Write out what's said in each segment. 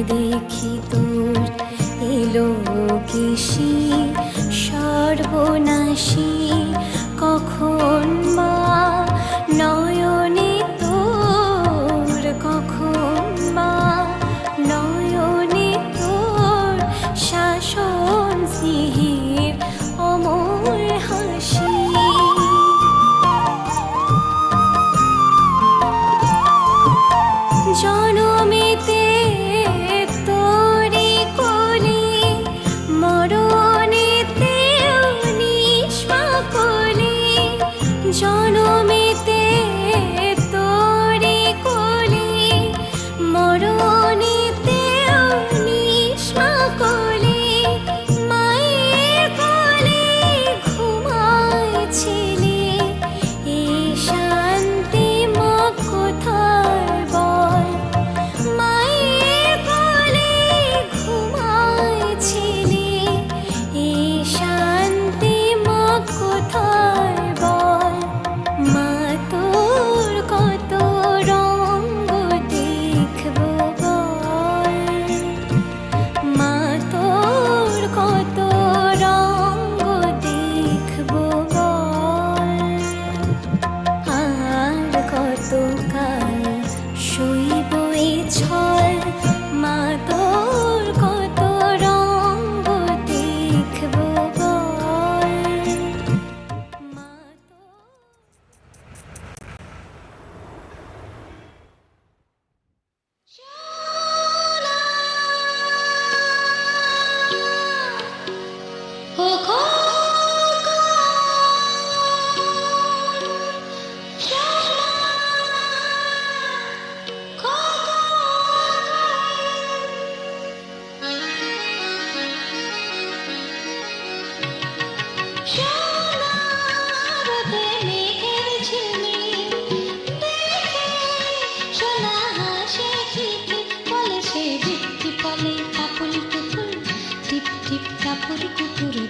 দেখি তোর এলো কেশি সর্বনাশী, কখন বা নয়নে তোর, কখন বা নয়নে তোর শাসন স্নেহের অমর হাসি। জনমেতে তোরি কোলে, মরণেতেও নিষ্পা কোলে। জনমেতে তোরি কোলে, মরণেতেও নিষ্পা কোলে। মায়ের কোলে ঘুমায় ছেলে, এ শান্তি মুখ কোথায় বল। মায়ের কোলে ঘুমায় ছেলে, এ শান্তি মুখ কোথায় বল। মা তোর কত রঙ্গ দেখবো বল, মা তোর কত রঙ্গ দেখবো বল। আর কতকাল সইব এ ছল, মা তোর কত রঙ্গ দেখবো বল। মা তোর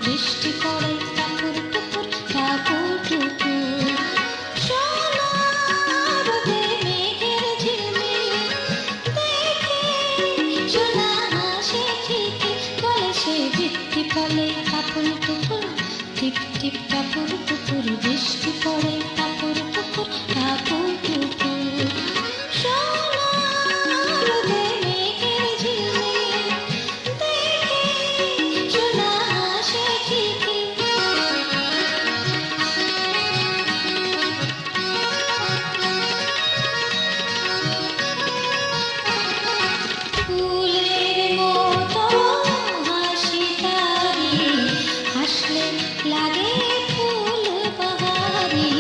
বৃষ্টি পড়ে টাপুর টুপুর টাপুর টুপুর। সোনার মেঘের ঝিলমিল দেখে সোনা হাসে ঠিকই, বলে সে বৃষ্টি পড়ে টাপুর টুপুর টিপ টিপ টাপুর টুপুর। বৃষ্টি পড়ে টাপুর টুপুর টাপুর টুপুর। সোনার মেঘের ঝিলমিল দেখে সোনা হাসে ঠিকই। ফুলের মতো হাসি তারি, হাসলে লাগে ফুল বাহারি।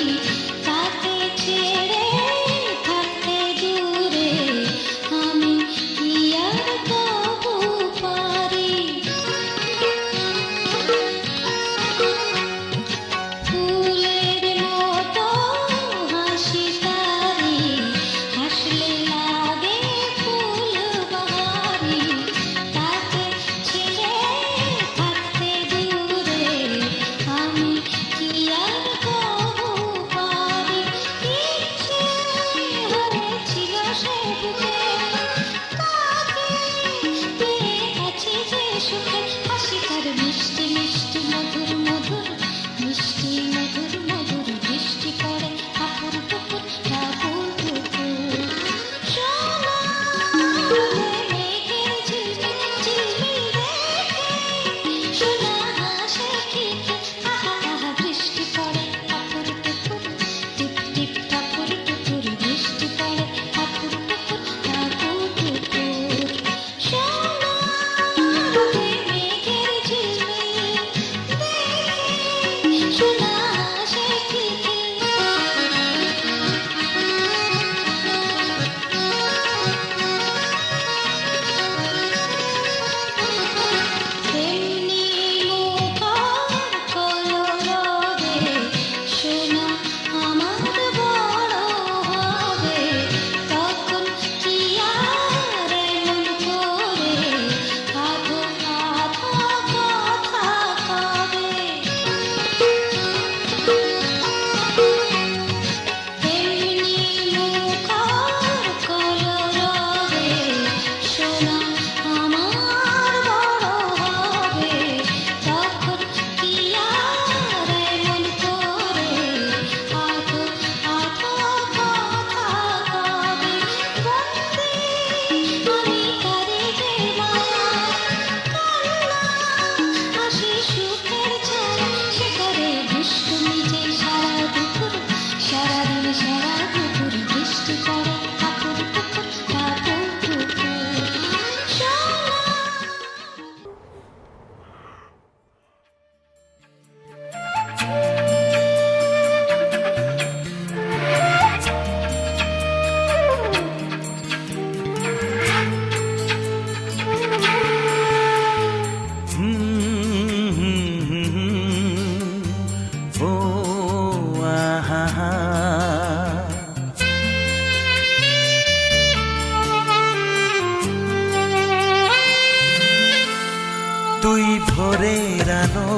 ভোরের আলো,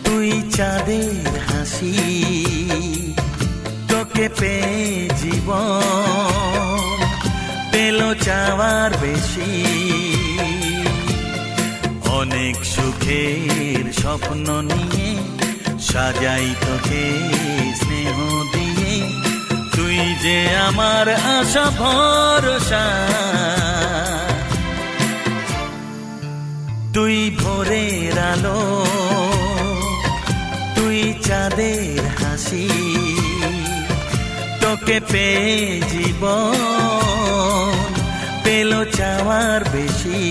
তুই চাঁদের হাসি, তোকে পেয়ে জীবন পেল চাওয়ার বেশি। অনেক সুখের স্বপ্ন নিয়ে সাজাই তোকে স্নেহ দিয়ে, তুই যে আমার আশা ভরসা। তুই ভোরের আলো, তুই চাঁদের হাসি, তোকে পেয়ে জীবন পেল চাওয়ার বেশি।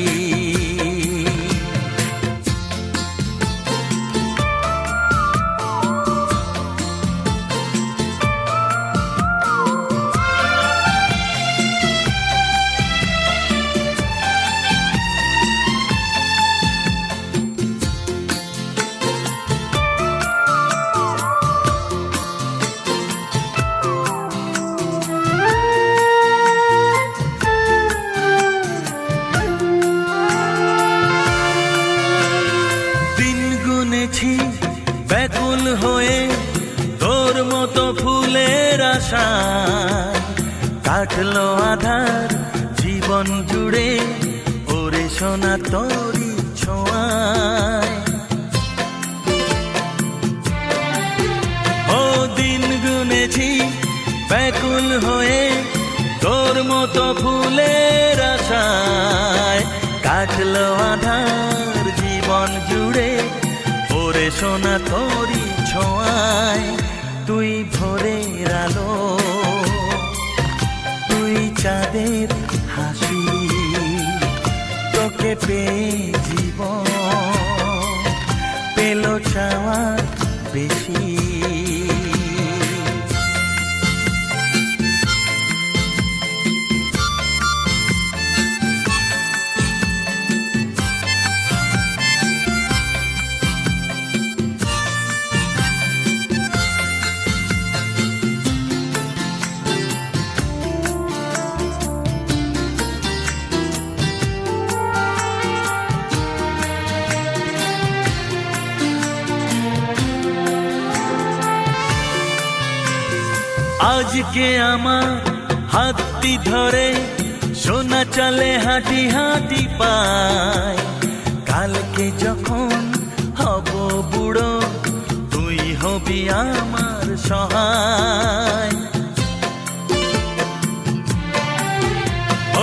ব্যাকুল হয়ে তোর মতো ফুলের আশা, কাটলো আধার জীবন জুড়ে ওরে সোনা তোরি ছোঁয়ায়। ও দিন গুনেছি ব্যাকুল হয়ে তোর মতো ফুলের আশায়, কাটলো আধার জীবন জুড়ে ওরে সোনা তোরি ছোঁয়ায়। তুই ভোরের আলো, তুই চাঁদের হাসি, তোকে পেয়ে জীবন পেল চাওয়ার বেশি। আজকে আমার হাতটি ধরে সোনা চলে হাঁটি হাঁটি পায়, কালকে যখন হব বুড়ো তুই হবি আমার সহায়।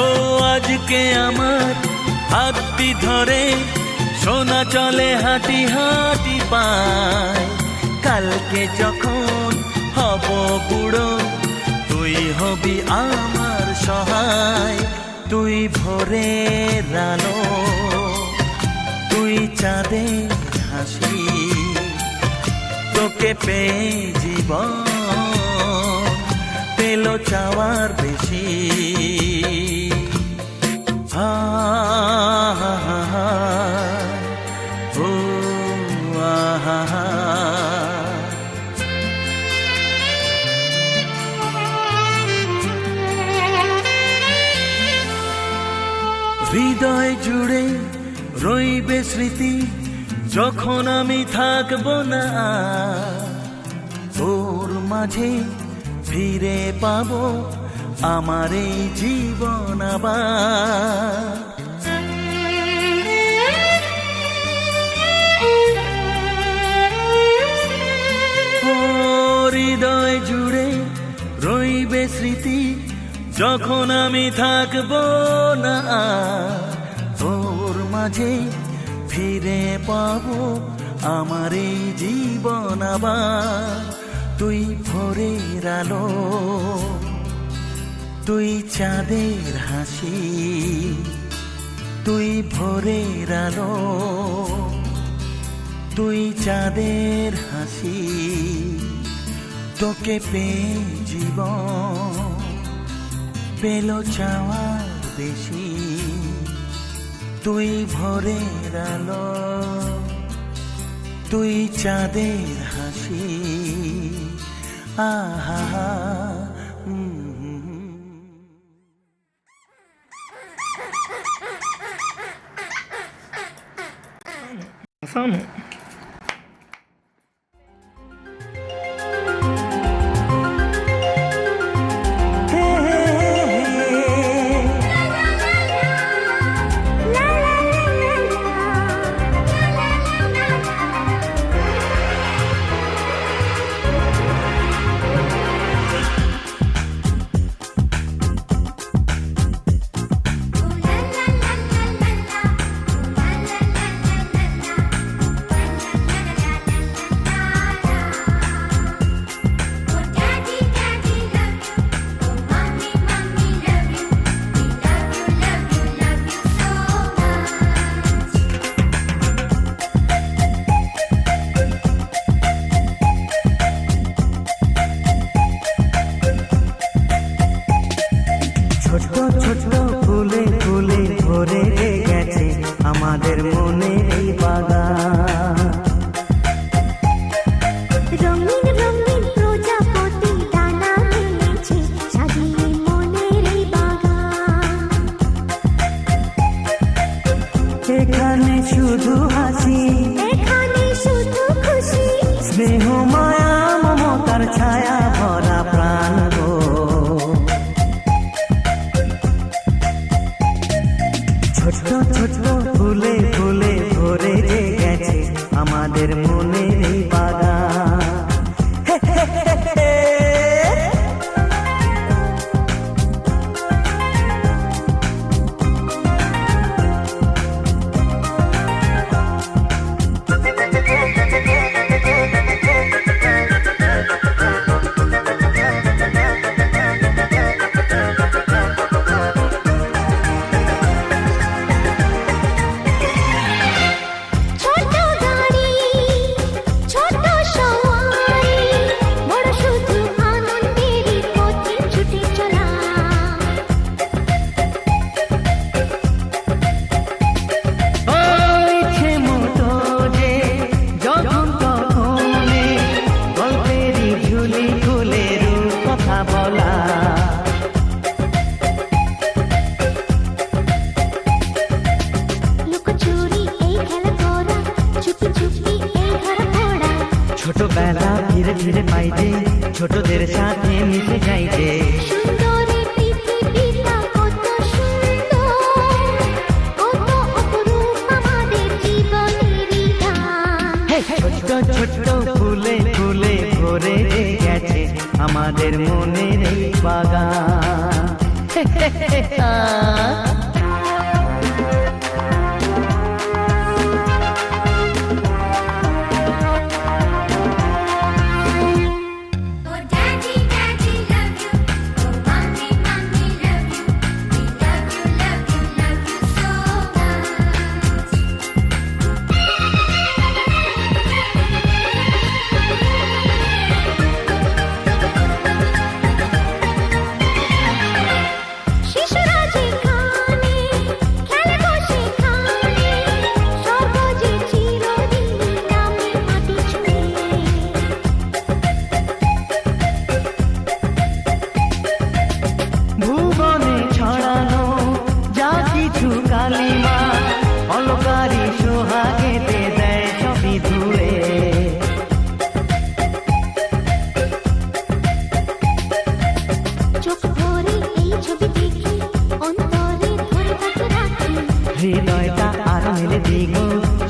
ও আজকে আমার হাতটি ধরে সোনা চলে হাঁটি হাঁটি পায়, কালকে যখন হব বুড়ো তুই হবি আমার সহায়। তুই ভোরের আলো, তুই চাঁদের হাসি, তোকে পেয়ে জীবন পেল চাওয়ার বেশি। হা হা হা হা, ও আহা হা। হৃদয় জুড়ে রইবে স্মৃতি যখন আমি থাকবো না, তোর মাঝে ফিরে পাবো আমার এই জীবন আবার। হৃদয় জুড়ে রইবে স্মৃতি যখন আমি থাকবো না, তোর মাঝে ফিরে পাবো আমার এই জীবন আবার। তুই ভোরের আলো, তুই চাঁদের হাসি, তুই ভোরের আলো, তুই চাঁদের হাসি, তোকে পেয়ে জীবন পেল চাওয়ার বেশি। তুই ভোরের আলো, তুই চাঁদের হাসি, আহা। শোনো। ছোট ছোট ফুলে ফুলে ভরে গেছে আমাদের মনে এই বাগান। রঙিন রঙিন প্রজাপতি ডানা মেলেছে সাজিয়ে মনের এই বাগান। এখানে শুধু হাসি, এখানে শুধু খুশি, স্নেহ মায়া মমতার ছায়া ভরা প্রাণ গো। ছোট ছোট ফুলে ফুলে ভরে গেছে আমাদের মনে এই বাগান। ছোট গাড়ি ছোট সওয়ারি, বড় শুধু আনন্দেরই পথে ছুটে চলা। ইচ্ছে মতো যে যখন তখনে গল্পেরই ঝুলি খুলে রূপ কথা বলা। লুকোচুরি এই খেলা করা, চুপি চুপি এই ধরা পড়া। ছোটবেলা ধীরে ধীরে পাই যে ছোটদের সাথে মিশে যাই যে। সুন্দরী পৃথিবীটা কত সুন্দর, কত অপরূপ আমাদের জীবনেরই গান। ছোট ছোট ফুলে ফুলে ভরে গেছে আমাদের মনের এই বাগান। Oh daddy daddy love you, oh mommy mommy love you, we love you love you love you so much. শিশুরা যেখানে খেলে বসে খানে, স্বর্গ যে চিরদিন নামে মাটি ছুঁয়ে। ভুবনে ছড়ানো যা কিছু কালিমা অলকারি সোহাগেতে দেয় সবই ধুয়ে। চোখ ভরে এই ছবি দেখি, অন্তরে ধরে তাকে রাখি। হৃদয়টা আরো মেলে দিগো,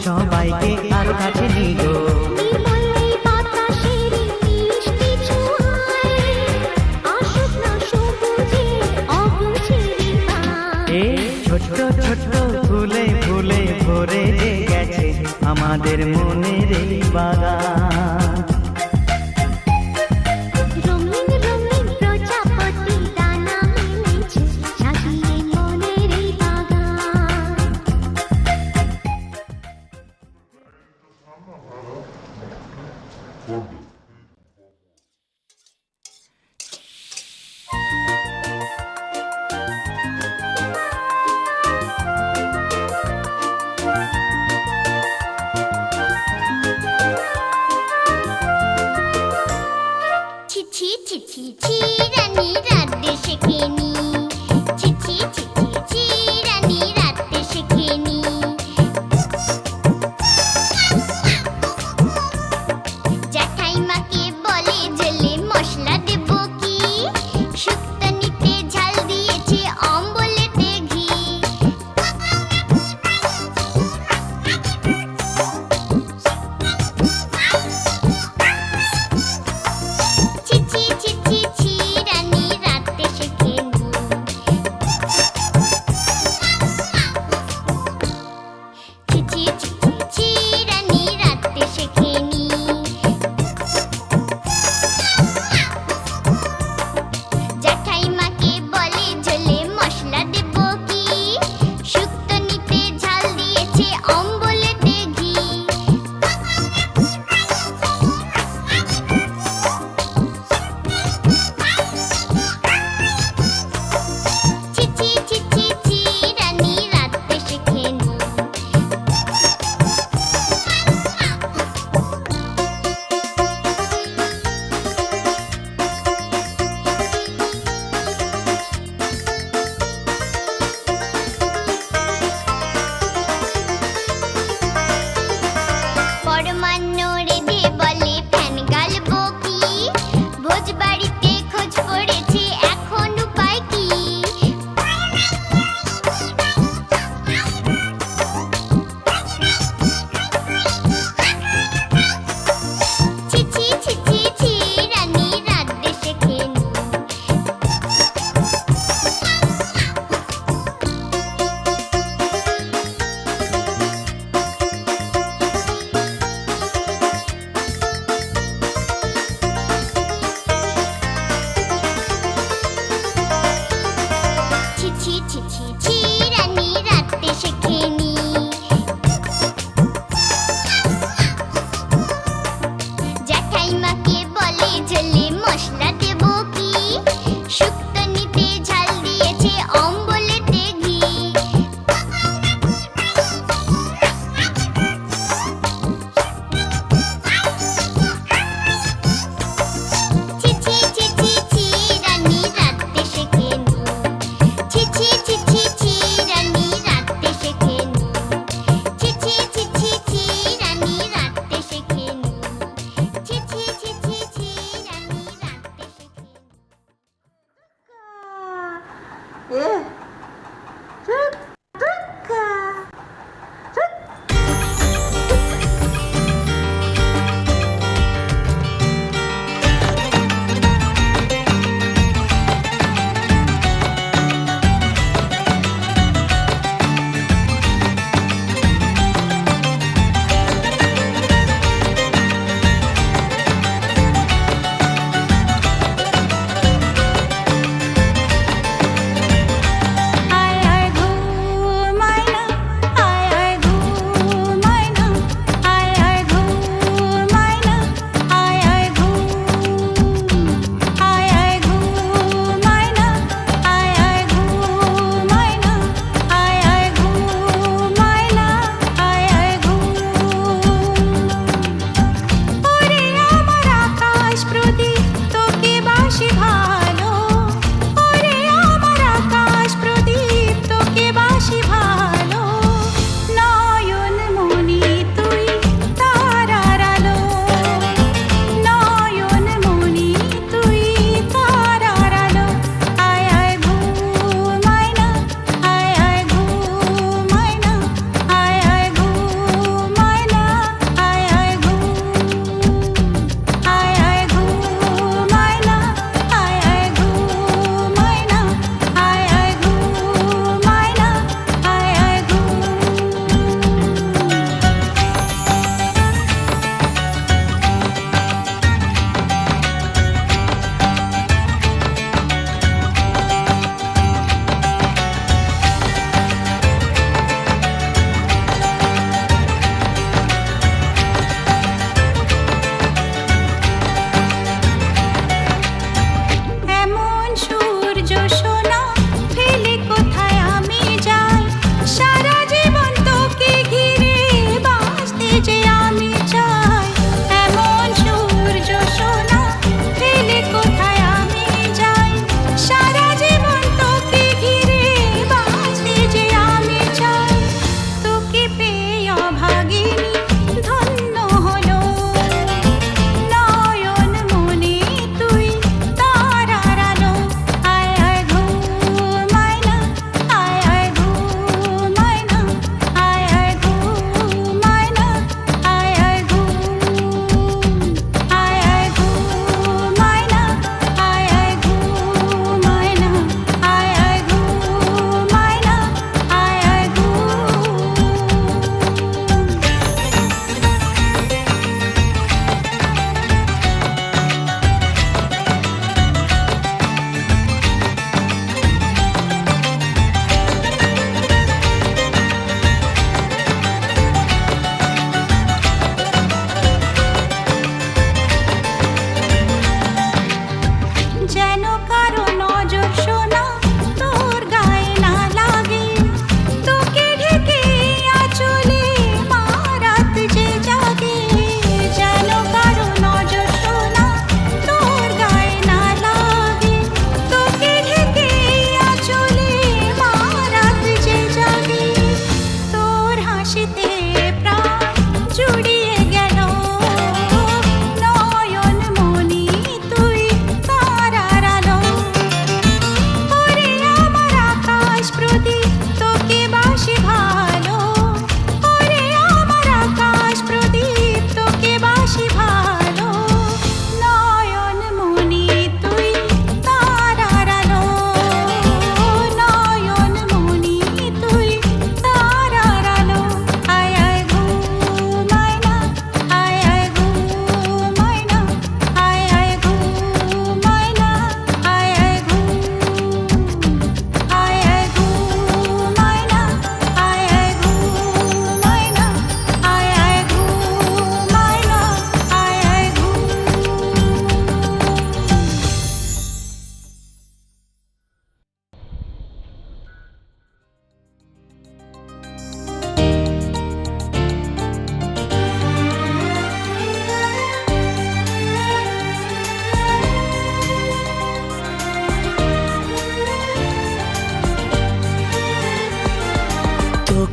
সবাইকে আরো কাছে নিগো। নির্মল এই বাতাসের মিষ্টি ছোঁয়ায়, আসুক না সবুজে অবুঝের পায়। এই ছোট ছোট ফুলে ফুলে ভরে গেছে আমাদের মনের এই বাগান। রঙিন রঙিন প্রজাপতি ডানা মেলেছে সাজিয়ে মনের এই বাগান।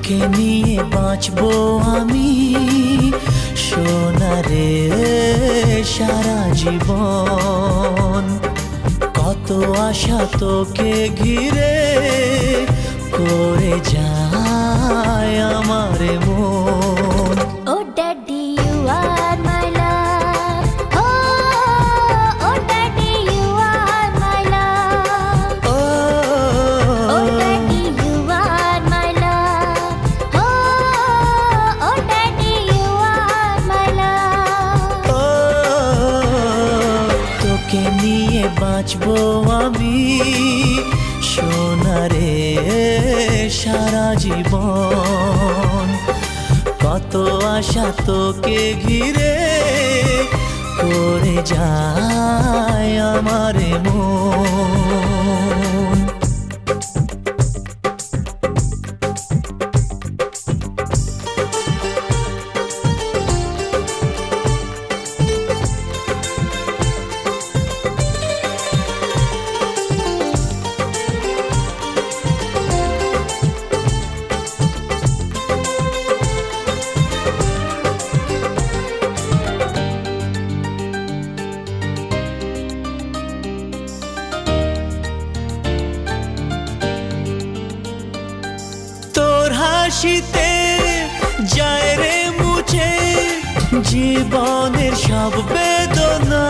তোকে নিয়ে বাঁচবো আমি সোনারে সারা জীবন। কত আশা তোকে ঘিরে করে যায় আমার মন। Oh daddy, you are my love. Oh daddy, you are my love. Oh daddy, you are my love. Oh daddy, you are my love. তোকে নিয়ে বাঁচবো আমি সোনারে সারা জীবন। কত আশা তোকে ঘিরে করে যায় আমার মন। তোর হাসিতে যায় রে মুছে জীবনের সব বেদনা।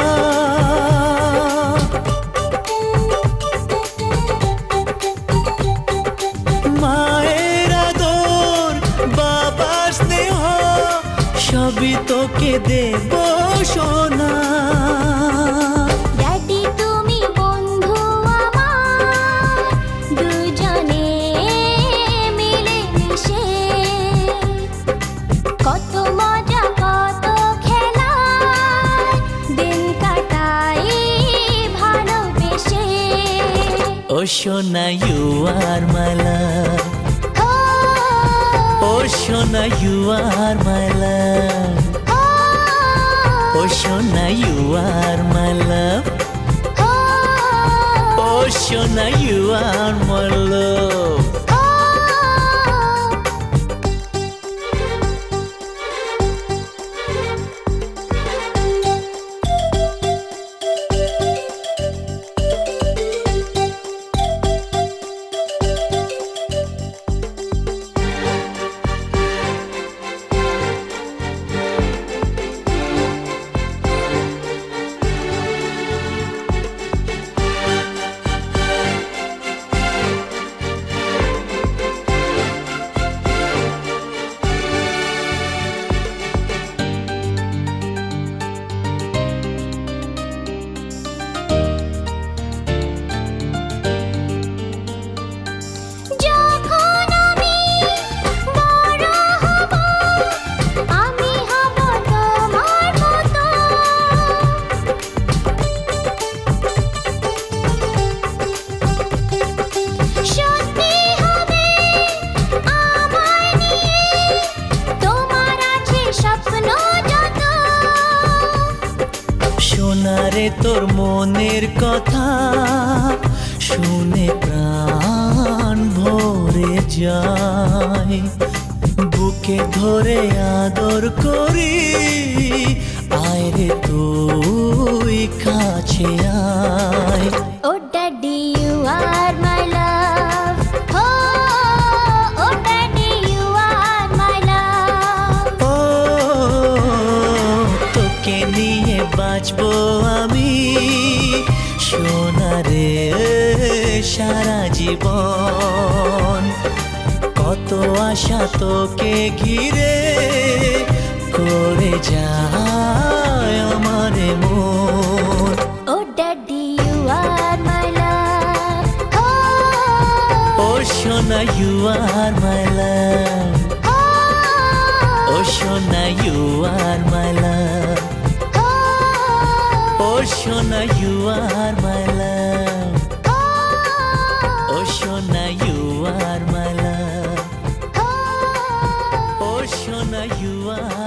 মায়ের আদর বাবার স্নেহ সবই তোকে দেব সোনা। Daddy, তুমি বন্ধু আমার, দুজনে মিলে মিশে কত মজা কত খেলা দিন কাটাই ভালোবেসে। ও সোনা ইউ আর মাই লাভ, ও সোনা ইউ আর মাই লাভ, ও সোনা ইউ আর মাই লাভ, ও সোনা ইউ আর মাই লাভ। যখন আমি বড় হব, আমি হব তোমার মতো। সত্যি হবে আমায় নিয়ে, তোমার আছে স্বপ্ন যত। সোনারে তোর মনের কথা শুনে প্রাণ ভরে যায়। বুকে ধরে আদর করি আয় রে তুই কাছে আয়। Oh daddy, you are my love. Oh daddy, you are my love. ও তোকে নিয়ে বাঁচবো আমি সোনারে সারা জীবন। কত আশা তোকে ঘিরে করে যায় আমার মন। Oh daddy, you are my love. ও সোনা ইউ আর মাই লাভ, ও সোনা ইউ আর মাই লাভ, ও সোনা ইউ আর মাই লাভ, ও সোনা ইউ আর মাই লাভ, ও সোনা ইউ আর